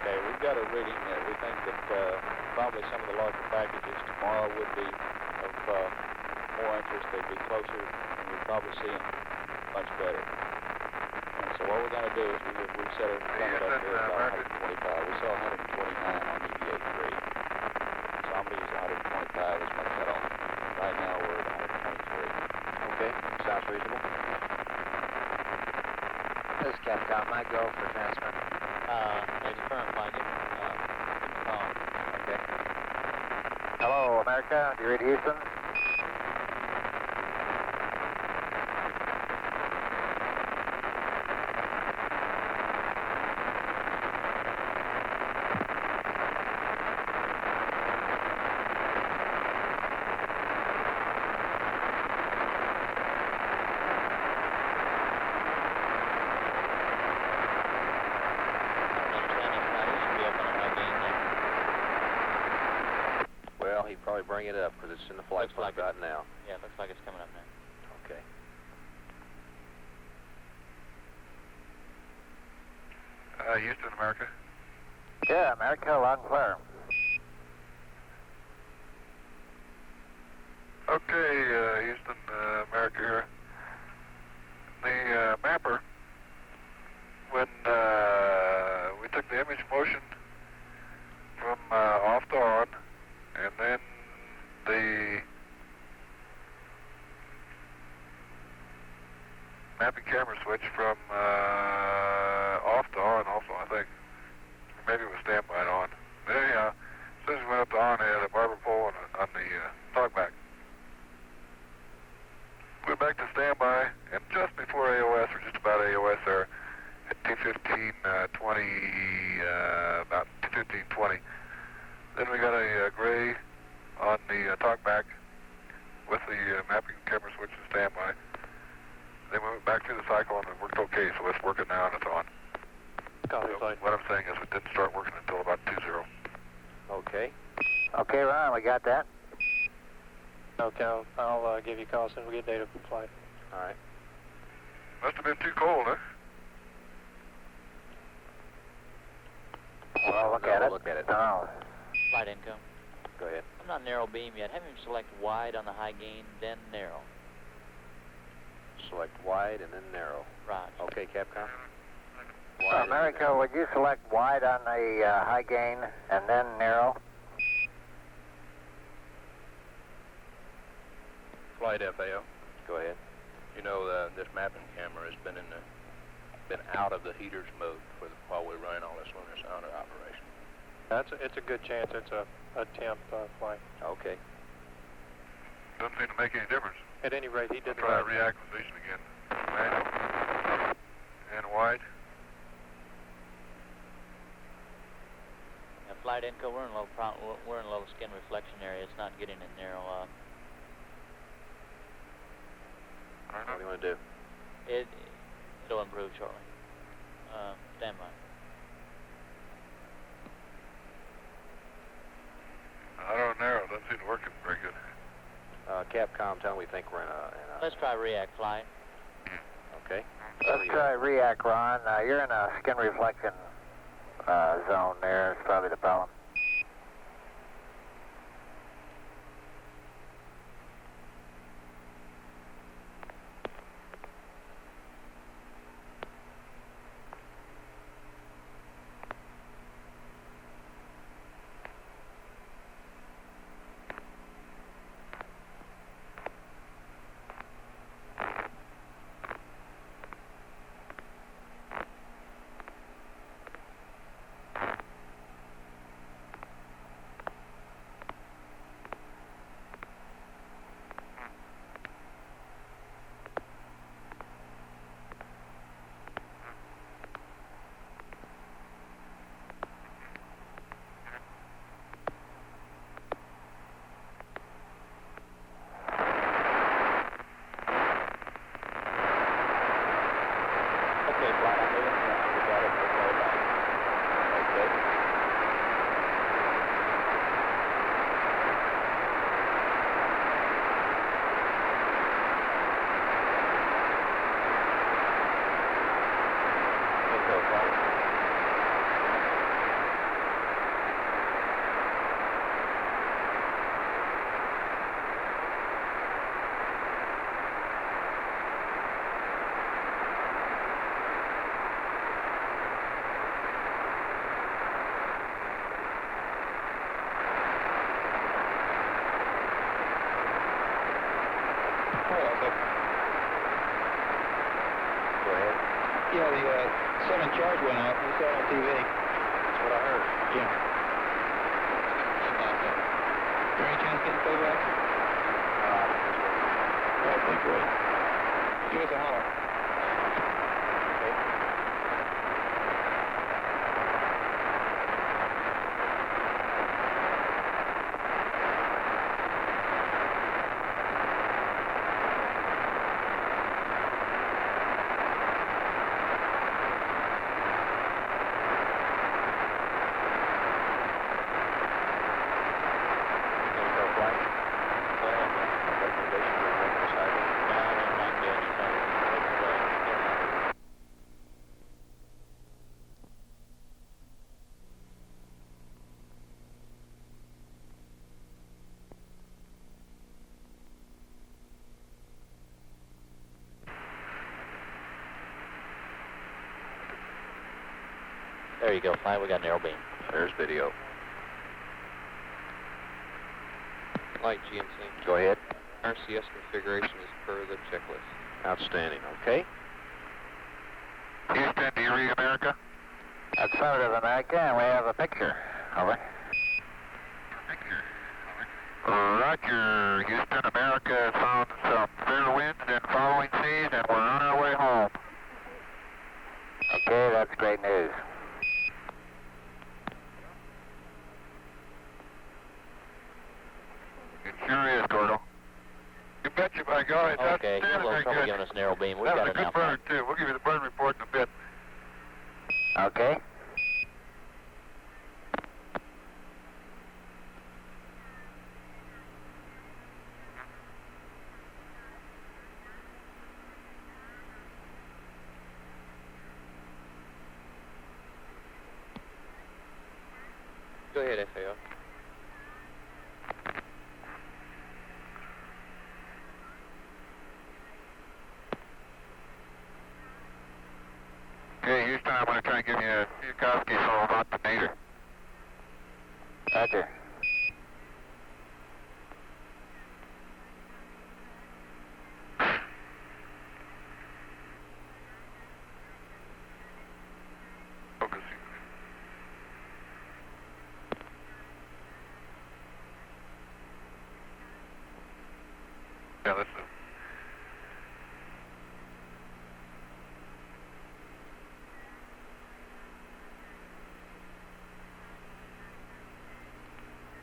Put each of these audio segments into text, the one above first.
Okay, we've got a reading that we think that probably some of the larger packages tomorrow would be of more interest. They'd be closer, and we'd probably see them much better. And so what we're going to do is we set it limit up here at about 125. We saw 129 on EVA3. Zombies 125 is my cutoff. Right now we're at 123. Okay, sounds reasonable. This is Capcom. My go for transfer. There's a current blanket. Okay. Hello, America. Do you read Houston? Well, he'd probably bring it up because it's in the flight plan right now. Yeah, it looks like it's coming up now. Okay. Houston, America. Yeah, America, loud and clear. Okay, Houston, America here. The mapper, when we took the image motion from off to on, and then the mapping camera switch from off to on also, I think. Maybe it was standby to on. But anyhow, as soon as we went up to on, I had a barber pole on the talkback. Went back to standby, and just before AOS, or just about AOS there, at 2:15:20, about 2:15:20. Then we got a gray on the talkback with the mapping camera switch and standby. Then we went back through the cycle and it worked okay, so it's working now and it's on. So what I'm saying is it didn't start working until about 2:0. Okay. Okay, Ron, we got that. Okay, I'll give you a call as soon as we get data from flight. All right. Must have been too cold, huh? Well, look at it. Look at it. No. Flight income. Go ahead. I'm not narrow beam yet. Have him select wide on the high gain, then narrow. Select wide and then narrow. Right. Okay, Capcom. America, would you select wide on the high gain and then narrow? Flight FAO. Go ahead. You know, this mapping camera has been out of the heaters mode while we're running all this lunar sounder operation. It's a good chance it's a temp flight. Okay. Doesn't seem to make any difference. At any rate, he did the Try right thing. reacquisition again. Manual. And wide. Now, flight income, we're in low skin reflection area. It's not getting in narrow. What do you want to do? It'll improve shortly. Stand by. I don't know. Doesn't seem to work very good. Capcom, tell me we think we're in a... Let's try react flight. Okay. Let's try react, Ron. You're in a skin reflection zone there. It's probably the problem. cell in charge went off. We saw it on TV. That's what I heard. Yeah. Is there any chance of getting stabilized? Okay, great. Give us a holler. There you go, Fly. We got narrow beam. There's video. Light GNC. Go ahead. RCS configuration is per the checklist. Outstanding. Okay. Houston, do you read America? Affirmative, America, and we have a picture. Over. Roger, Houston, America has found some fair winds and following seas, and we're on our way home. Okay, that's great news. It sure is, Gordo. You betcha, by golly. That's Okay, you're a little very trouble good. giving us narrow beam. We've That got was it a now. good bird, too. We'll give you the bird report in a bit. Okay. Go ahead, FAO. Okay, Houston, I'm going to try and give you a Tchaikovsky solo about the meter. Roger. Focus. Yeah, listen.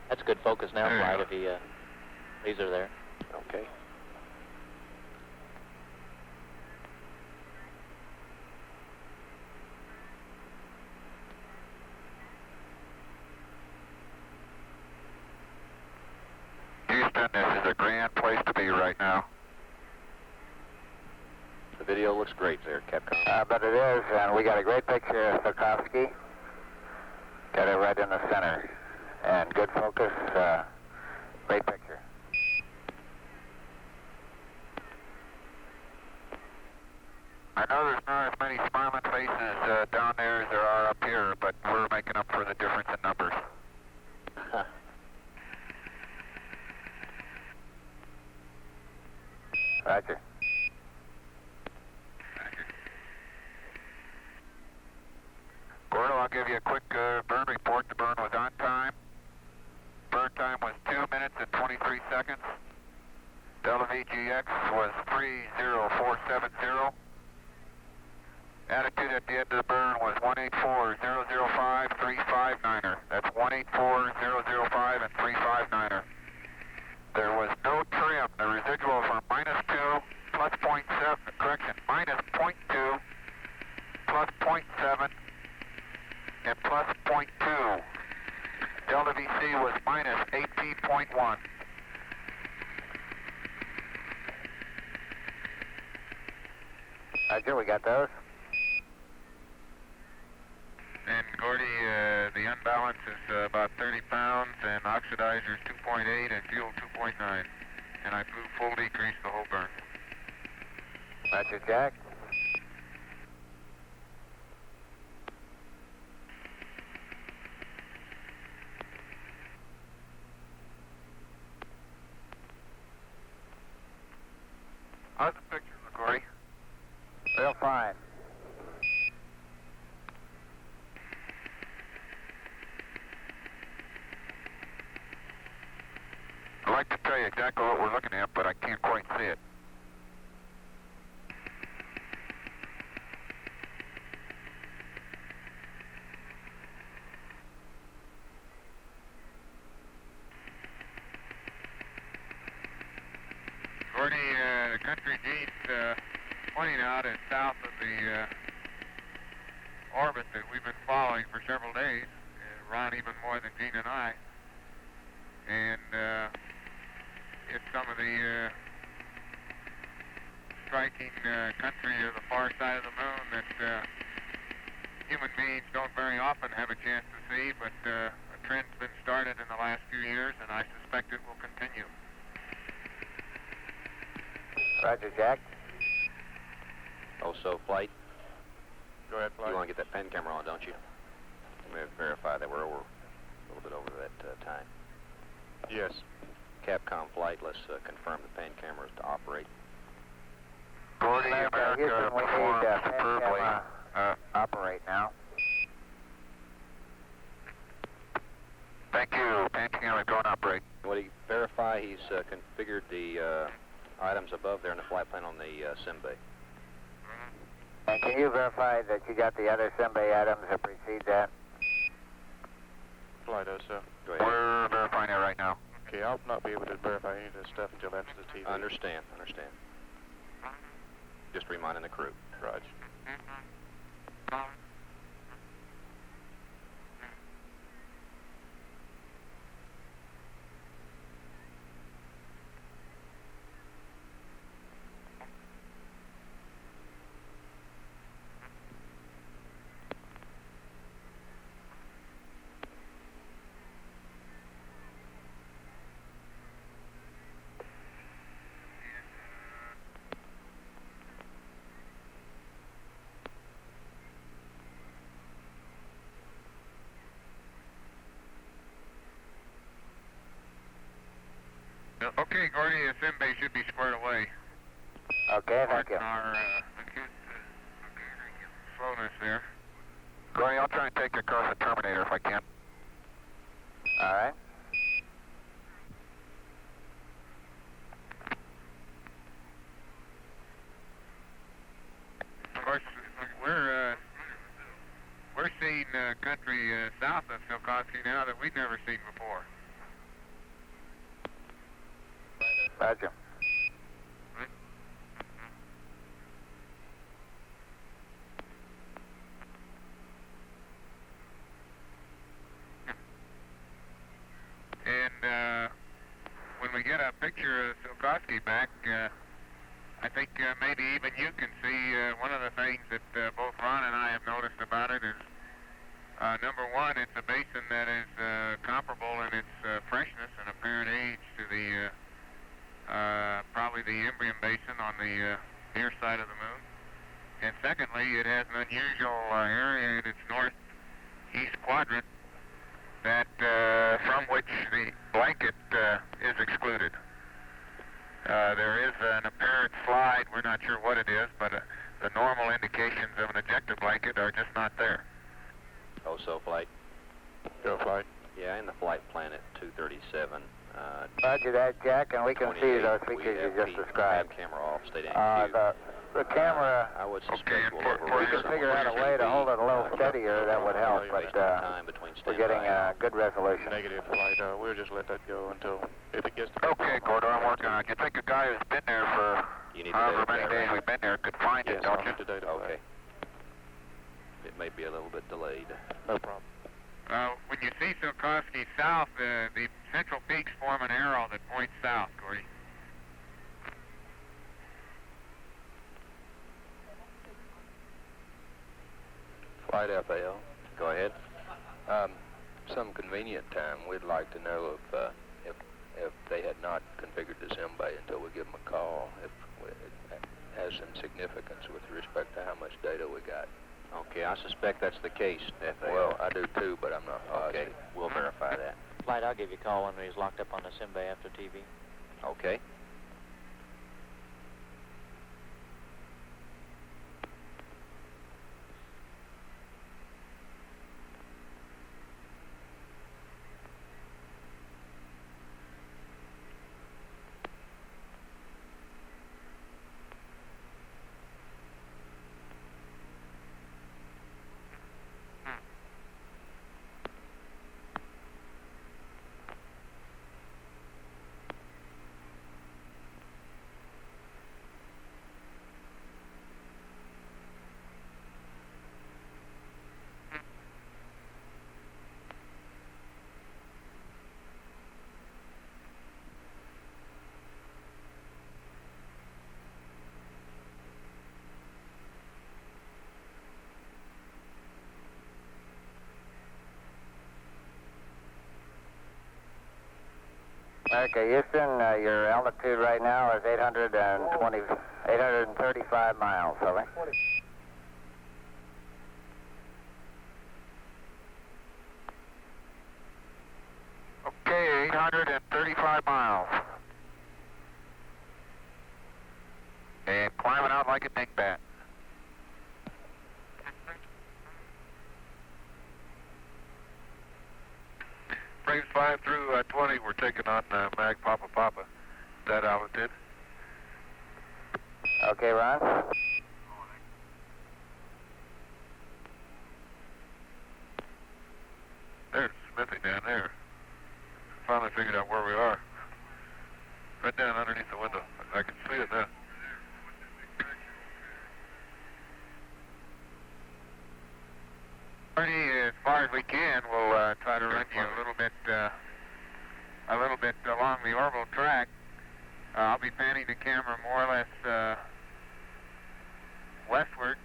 That's good focus now, There you Fly, go. if he, these are there. Okay. Houston, this is a grand place to be right now. The video looks great there, Capcom. But it is, and we got a great picture of Tchaikovsky. Got it right in the center. And good focus, great picture. I know there's not as many smiling faces down there as there are up here, but we're making up for the difference in numbers. Roger. Gordo, I'll give you a quick burn report. The burn was on time. Burn time was 2 minutes and 23 seconds. Delta VGX was 30470. Attitude at the end of the burn was 184.005 359er. That's 184.005 and 359er. There was no trim. The residuals were -2, plus 0.7, correction, -0.2, plus 0.7, and plus 0.2. Delta VC was -18.1. Roger, we got those. And Gordy, the unbalance is about 30 pounds, and oxidizer is 2.8, and fuel 2.9. And I flew full decrease the whole burn. Roger, Jack. How's the picture, Gordy? Real fine. like to tell you exactly what we're looking at, but I can't quite see it. Gordy, the country Gene's pointing out is south of the orbit that we've been following for several days. Ron even more than Gene and I. And it's some of the striking country of the far side of the moon that human beings don't very often have a chance to see, but a trend's been started in the last few years, and I suspect it will continue. Roger, Jack. Also, flight. Go ahead, Flight. You want to get that pen camera on, don't you? Let me verify that we're over a little bit over that time. Yes. Capcom flight, let's confirm the pan cameras to operate. Gordy, Houston, we need pen camera operate now. Thank you. Pan camera going to operate. Will he verify he's configured the items above there in the flight plan on the sim bay? And can you verify that you got the other sim bay items that precede that? Flight does so. Go ahead. We're verifying it right now. Okay, I'll not be able to verify any of this stuff until after the TV. Understand. Just reminding the crew. Roger. Okay, Gordy, the sim bay should be squared away. Okay, thank you. Our acute slowness there. Gordy, I'll try and take you across the Terminator if I can. All right. Of course, we're seeing country south of Silkowski now that we've never seen before. Roger. And when we get a picture of Silkowski back, I think maybe even you can see one of the things that both Ron and I have noticed about it is, number one, it's a basin that is comparable in its freshness and apparent age to the probably the Imbrium Basin on the near side of the moon. And secondly, it has an unusual area in its northeast quadrant that from which the blanket is excluded. There is an apparent slide, we're not sure what it is, but the normal indications of an ejector blanket are just not there. Also, flight. Go, Flight. Yeah, in the flight plan at 237. Roger that, Jack, and we can see those we features have you just Pete described. Camera off, stay down. The camera, I would suspect Okay, we'll for- overrun we can some figure out a of way to the hold it a little steadier, that would help, but based on time between we're getting standby. a good resolution. Negative, Flight. We'll just let that go until, if it gets to... Okay, Gordo, I'm working on it. You think a guy who's been there for You need the however data many for that, days right? we've been there could find Yes, it, don't I'll you? get the data, Okay. Flight. It may be a little bit delayed. No problem. When you see Silkowski south, the central peaks form an arrow that points south, Gordy. Flight FAL. Go ahead. Some convenient time, we'd like to know if they had not configured the sim bay until we give them a call, if it has some significance with respect to how much data we got. Okay, I suspect that's the case, FAO. Well, I do too, but I'm not Okay, positive. we'll verify that. Flight, I'll give you a call when he's locked up on the sim bay after TV. Okay. America, Houston, your altitude right now is 835 miles, over. Okay, 835 miles. And climbing out like a dingbat. Frames 5 through 20, we're taking on Mag Papa Papa. That altitude. Okay, Ron? There's Smithy down there. Finally figured out where we are. Right down underneath the window. I can see it now. As far as we can, we'll try to run you a little bit along the orbital track. I'll be panning the camera more or less westward.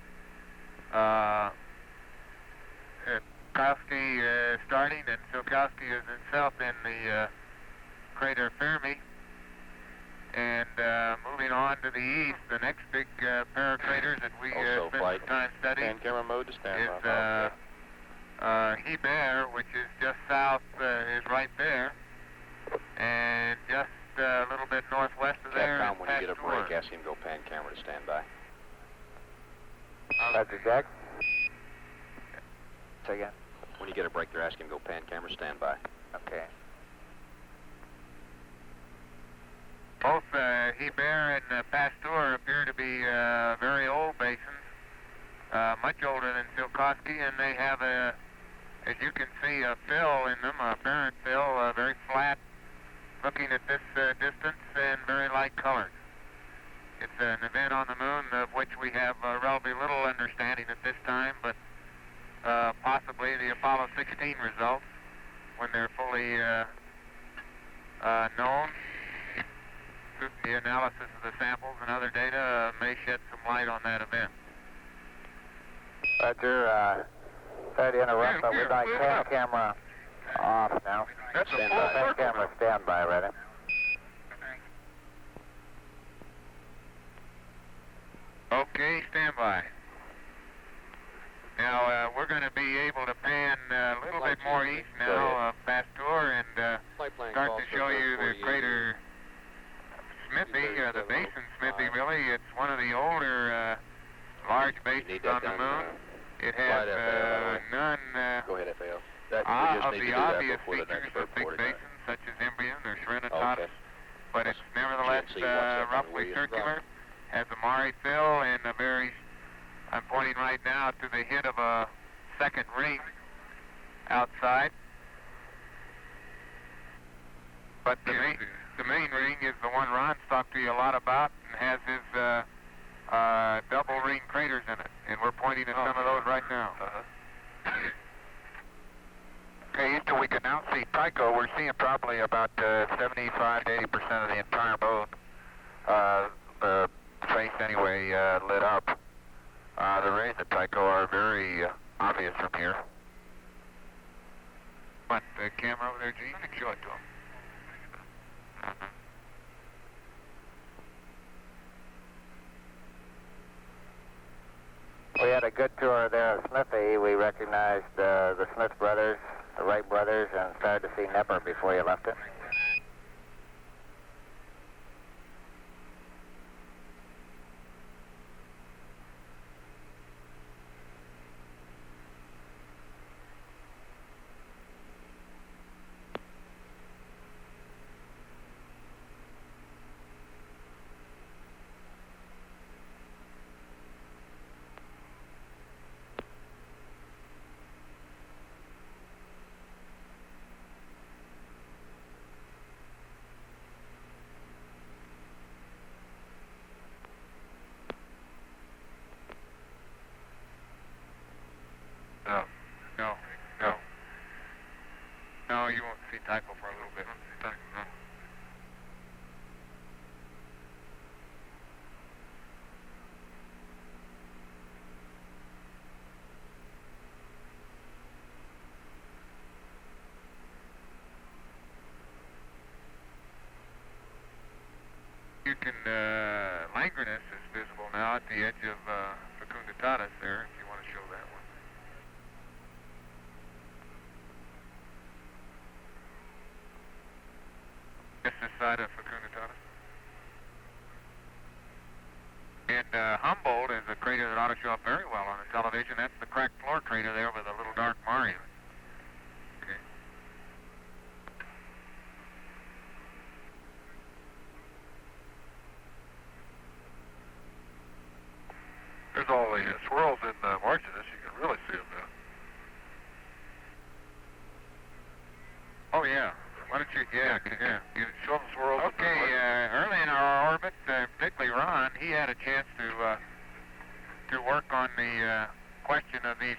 Kowski starting, and Tsiolkovsky is himself in the crater Fermi. And moving on to the east, the next big pair of craters that we spent some time studying camera mode to stand is Hebert, which is just south, is right there, and just a little bit northwest of there is when you get a break, Pasteur. ask him to go pan camera to stand by. Roger, Jack. Say again. When you get a break there, ask him to go pan camera stand by. Okay. Both Hebert and Pasteur appear to be very old basins, much older than Tsiolkovsky, and they have as you can see, a fill in them, a apparent fill, very flat, looking at this distance, and very light colored. It's an event on the moon of which we have relatively little understanding at this time, but possibly the Apollo 16 results, when they're fully known, through the analysis of the samples and other data, may shed some light on that event. Roger, sorry to interrupt, but we'd like pan camera off now. That's a Pan full circle. camera standby, ready? Okay, stand by. Now, we're going to be able to pan a little bit more east now, Pasteur, and start to show you the crater Smithy, the basin Smithy, really. It's one of the older large basins on the moon. It has none Go ahead, FAO. of the obvious features of big basins, such as Imbrium or Serenitatis, but it's nevertheless roughly circular, has a Mare fill, and a very, I'm pointing right now to the hit of a second ring outside. But the main ring is the one Ron's talked to you a lot about, and has his double ring craters in it, and we're pointing at some of those right now. Okay, Houston, we can now see Tycho. We're seeing probably about 75 to 80% of the entire moon, the face anyway, lit up. The rays of Tycho are very obvious from here. But the camera over there, Gene, you can show it to him. We had a good tour there of Smithy. We recognized the Smith brothers, the Wright brothers, and started to see Nepper before you left it. No, you won't see Tycho for a little bit. edge of Fecunditatis there, if you want to show that one. Just this side of Fecunditatis. And Humboldt is a crater that ought to show up very well on the television. That's the cracked floor crater there with a little dark margin. Okay. There's all the swirls in Marginus. You can really see them now. Oh, yeah. Why don't you, yeah. You show them swirls. Okay, early in our orbit, particularly Ron, he had a chance to work on the question of these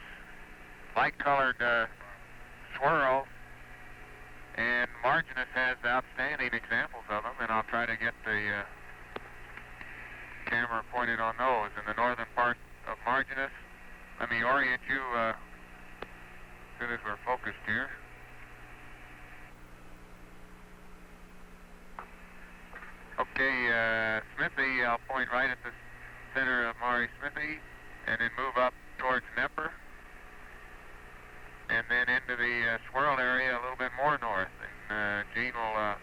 light-colored swirls, and Marginus has outstanding examples of them, and I'll try to get the camera pointed on those. In the northern part of Marginus, let me orient you as soon as we're focused here. Okay, Smithy, I'll point right at the center of Maury Smithy, and then move up towards Nepper, and then into the swirl area a little bit more north. And Gene will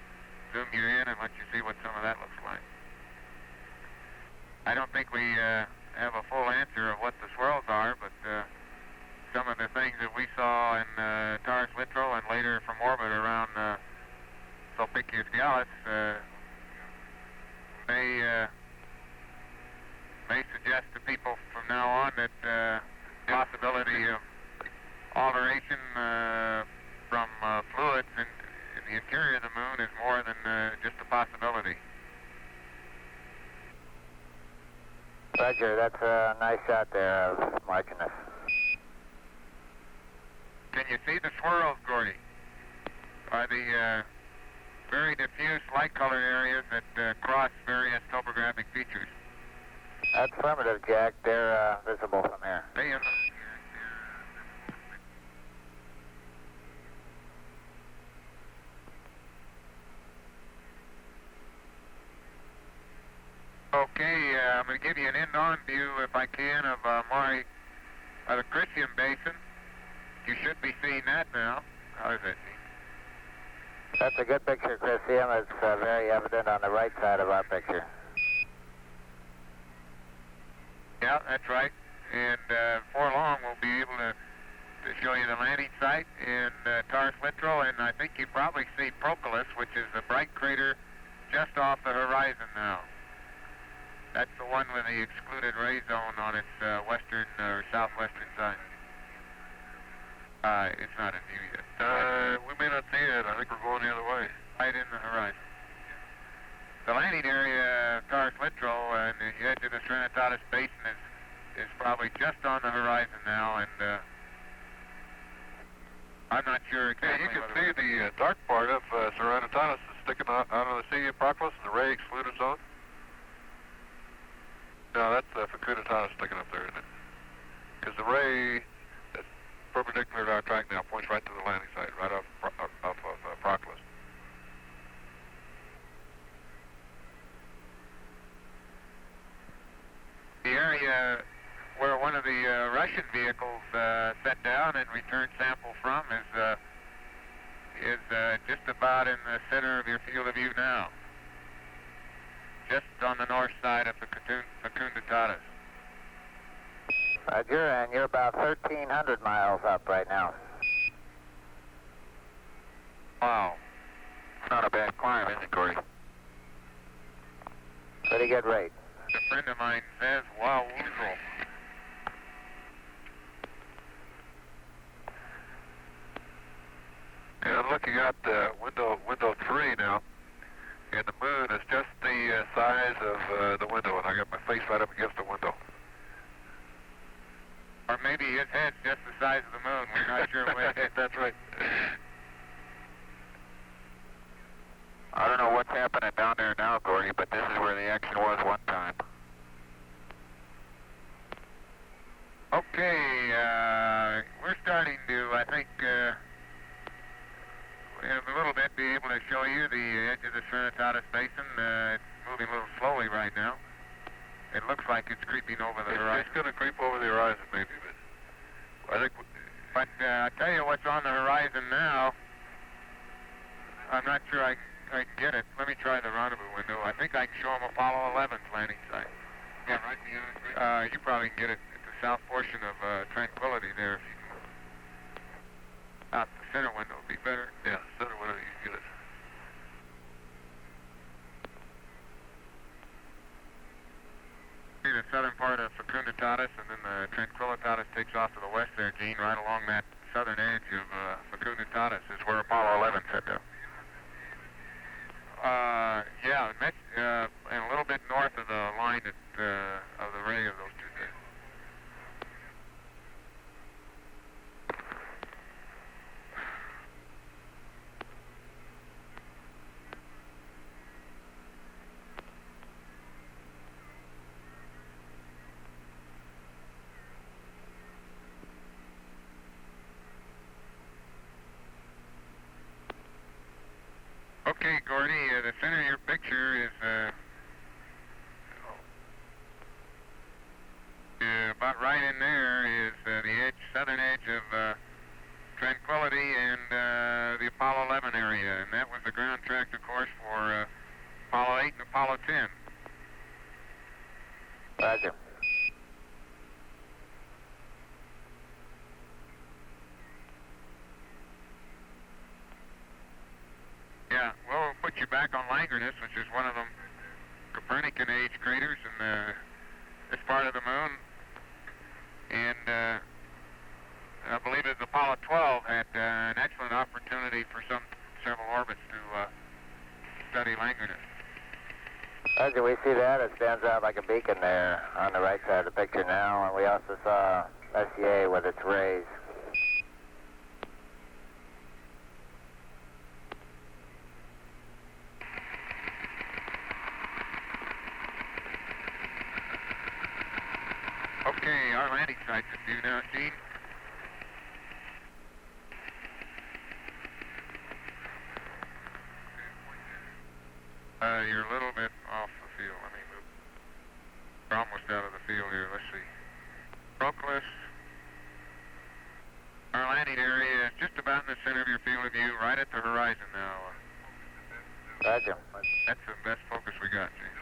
zoom you in and let you see what some of that looks like. I don't think we have a full answer of what the swirls are, but some of the things that we saw in Taurus Littrow and later from orbit around Sulpicius Gallus may suggest to people from now on that the possibility of alteration from fluids in the interior of the moon is more than just a possibility. Roger, that's a nice shot there of Marginus. Can you see the swirls, Gordy? Are the very diffuse light-colored areas that cross various topographic features? That's affirmative, Jack. They're visible from here. They have Okay, I'm going to give you an end-on view, if I can, of the Crisium Basin. You should be seeing that now. How is it? That's a good picture, Crisium. It's very evident on the right side of our picture. Yeah, that's right. And before long, we'll be able to show you the landing site in Taurus Littrow, and I think you probably see Proclus, which is a bright crater just off the horizon now. That's the one with the excluded ray zone on its western or southwestern side. It's not in view yet. We may not see it. I think we're going the other way. Right in the horizon. The landing area of Taurus Littrow and the edge of the Serenitatis Basin is probably just on the horizon now, and I'm not sure exactly. Yeah, you can see the dark part of Serenitatis is sticking out of the sea of Proclus in the ray excluded zone. No, that's Fecunditatis sticking up there, isn't it? Because the ray that's perpendicular to our track now points right to the landing site, right off of Proclus. The area where one of the Russian vehicles set down and returned sample from is just about in the center of your field of view now. Just on the north side of Fecunditatis. Roger, and you're about 1,300 miles up right now. Wow. It's not a bad climb, is it, Corey? Pretty good rate. A friend of mine says, wow, woozle. And I'm looking at window 3 now, and the moon is just the size of the window, and I got my face right up against the window. Or maybe his head's just the size of the moon. We're not sure which. That's right. I don't know what's happening down there now, Gordy, but this is where the action was one time. Okay, we're starting to, I think, in a little bit be able to show you the edge of the Serenitatis Basin. It's moving a little slowly right now. It looks like it's creeping over the It's horizon. just going to creep over the horizon, maybe, but I think. But I'll tell you what's on the horizon now. I'm not sure I can get it. Let me try the rendezvous window. I think I can show them Apollo 11's landing site. Yeah, right. You probably can get it at the south portion of Tranquility there. If you can. Out the center window would be better. Yeah, center window, you can get it. See the southern part of Fecunditatis, and then the Tranquilitatis takes off to the west there, Gene, right along that southern edge of Fecunditatis is where Apollo 11 set up. Yeah, and a little bit north of the line of the ray of those two things. Okay, Gordy, the center of your picture is about right in there is the southern edge of Tranquility and the Apollo 11 area, and that was the ground track, of course, for Apollo 8 and Apollo 10. Roger. Yeah, well, we'll put you back on Langrenus, which is one of them Copernican age craters in this part of the moon. And I believe it was Apollo 12 had an excellent opportunity for several orbits to study Langrenus. Roger, we see that. It stands out like a beacon there on the right side of the picture now, and we also saw SCA with its rays. Okay, our landing site's in view now, Gene. You're a little bit off the field. Let me move. We're almost out of the field here. Let's see. Proclus. Our landing area is just about in the center of your field of view, right at the horizon now. Roger. That's the best focus we got, Gene.